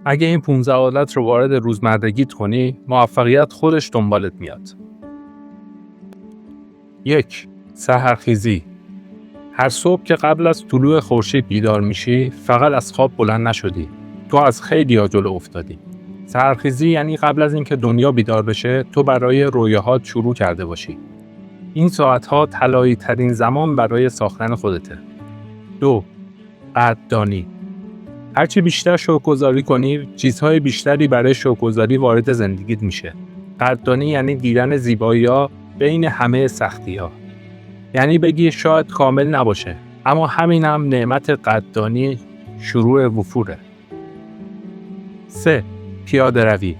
اگه این 15 عادت رو وارد روزمرگیت کنی، موفقیت خودش دنبالت میاد. 1. سحرخیزی. هر صبح که قبل از طلوع خورشید بیدار میشی، فقط از خواب بلند نشدی. تو از خیلی‌ها جلو افتادی. سحرخیزی یعنی قبل از اینکه دنیا بیدار بشه، تو برای رویاهات شروع کرده باشی. این ساعت‌ها طلایی ترین زمان برای ساختن خودته. 2. قدردانی. هرچی بیشتر شکرگزاری کنی، چیزهای بیشتری برای شکرگزاری وارد زندگیت میشه. قدردانی یعنی دیدن زیبایی‌ها بین همه سختی‌ها. یعنی بگی شاید کامل نباشه، اما همینم نعمت قدردانی شروع وفوره. 3. پیاده روی.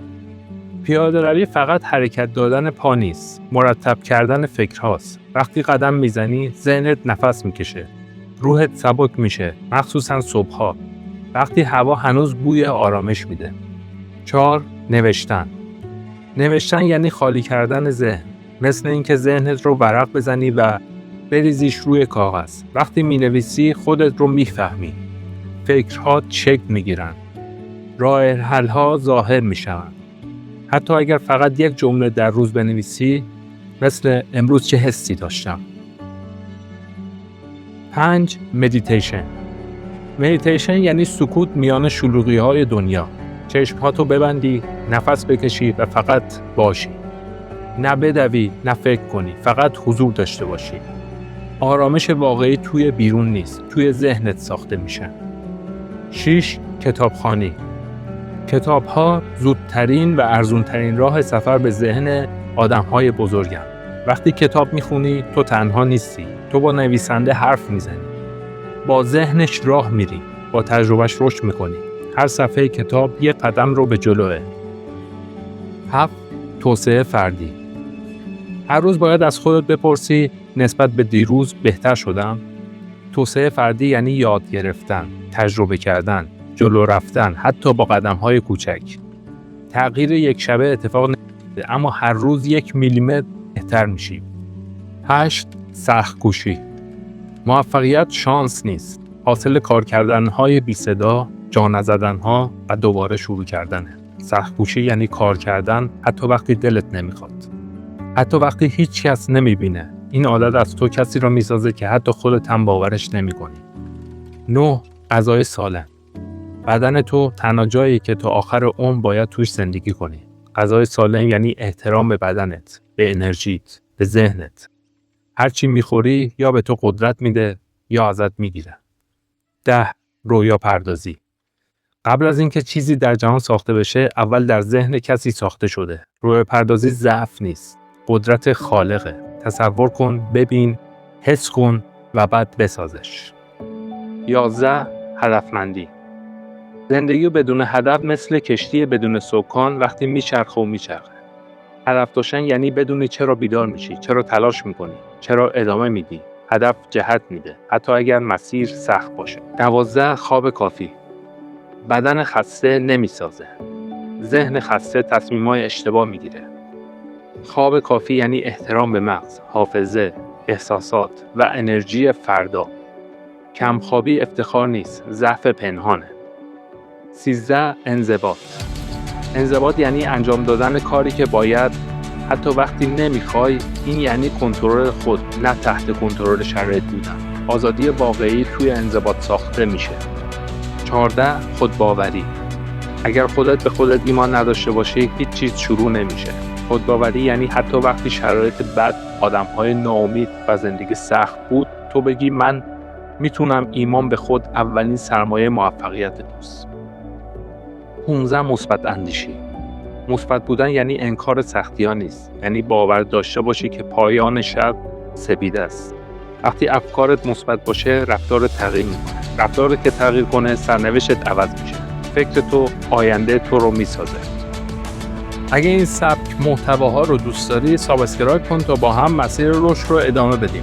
پیاده روی فقط حرکت دادن پا نیست، مرتب کردن فکرهاست. وقتی قدم میزنی، ذهنت نفس میکشه. روحت سبک میشه، مخصوصاً صبحها. وقتی هوا هنوز بوی آرامش میده. 4. نوشتن. نوشتن یعنی خالی کردن ذهن. مثل اینکه ذهنت رو ورق بزنی و بریزیش روی کاغذ. وقتی مینویسی خودت رو میفهمی. فکرها شکل میگیرن. راه حل‌ها ظاهر میشن. حتی اگر فقط یک جمله در روز بنویسی، مثل امروز چه حسی داشتم. 5. مدیتیشن. مدیتیشن یعنی سکوت میان شلوغی‌های دنیا. چشم‌هاتو ببندی، نفس بکشی و فقط باشی. نه بدوی، نه فکر کنی، فقط حضور داشته باشی. آرامش واقعی توی بیرون نیست، توی ذهنت ساخته میشه. 6. کتابخوانی. کتاب‌ها زودترین و ارزونترین راه سفر به ذهن آدم‌های بزرگن. وقتی کتاب میخونی، تو تنها نیستی. تو با نویسنده حرف میزنی. با ذهنش راه میری. با تجربهش رشد میکنی. هر صفحه کتاب یه قدم رو به جلوه. 7. توسعه فردی. هر روز باید از خودت بپرسی نسبت به دیروز بهتر شدم؟ توسعه فردی یعنی یاد گرفتن، تجربه کردن، جلو رفتن، حتی با قدم‌های کوچک. تغییر یک شبه اتفاق نمیفته، اما هر روز 1 میلیمتر بهتر میشی. 8. سخت‌کوشی. موفقیت شانس نیست. حاصل کار کردن‌های بی صدا، جا نزدن‌ها و دوباره شروع کردنه. سخت‌کوشی یعنی کار کردن حتی وقتی دلت نمیخواد. حتی وقتی هیچ کس نمیبینه. این عادت از تو کسی را میسازه که حتی خودت هم باورش نمی‌کنی. 9. غذای سالم. بدن تو تنها جایی که تا آخر عمر باید توش زندگی کنی. غذای سالم یعنی احترام به بدنت، به انرژیت، به ذهنت. هر چی میخوری یا به تو قدرت میده یا ازت میگیره. 10. رویا پردازی. قبل از اینکه چیزی در جهان ساخته بشه، اول در ذهن کسی ساخته شده. رویا پردازی ضعف نیست، قدرت خالقه. تصور کن، ببین، حس کن و بعد بسازش. 11. هدفمندی. زندگی بدون هدف مثل کشتی بدون سکان وقتی میچرخه و میچرخه. هدف داشتن یعنی بدونی چرا بیدار میشی، چرا تلاش میکنی، چرا ادامه میدی. هدف جهت میده، حتی اگر مسیر سخت باشه. 12. خواب کافی. بدن خسته نمیسازه. ذهن خسته تصمیمای اشتباه میگیره. خواب کافی یعنی احترام به مغز، حافظه، احساسات و انرژی فردا. کمخوابی افتخار نیست، ضعف پنهانه. 13. انضباط. انضباط یعنی انجام دادن کاری که باید، حتی وقتی نمیخوای. این یعنی کنترل خود، نه تحت کنترل شرایط بودن. آزادی واقعی توی انضباط ساخته میشه. 14. خودباوری. اگر خودت به خودت ایمان نداشته باشی، هیچ چیز شروع نمیشه. خودباوری یعنی حتی وقتی شرایط بد، آدم‌های ناامید و زندگی سخت بود، تو بگی من میتونم. ایمان به خود اولین سرمایه موفقیت توست. 15. مثبت اندیشی. مثبت بودن یعنی انکار سختی‌ها نیست، یعنی باور داشته باشی که پایان شب سپید است. وقتی افکارت مثبت باشه، رفتارت تغییر میکنه. رفتارت که تغییر کنه، سرنوشتت عوض میشه. فکر تو آینده تو رو میسازه. اگه این سبک محتواها رو دوست داری، سابسکرایب کن تا با هم مسیر رشد رو ادامه بدیم.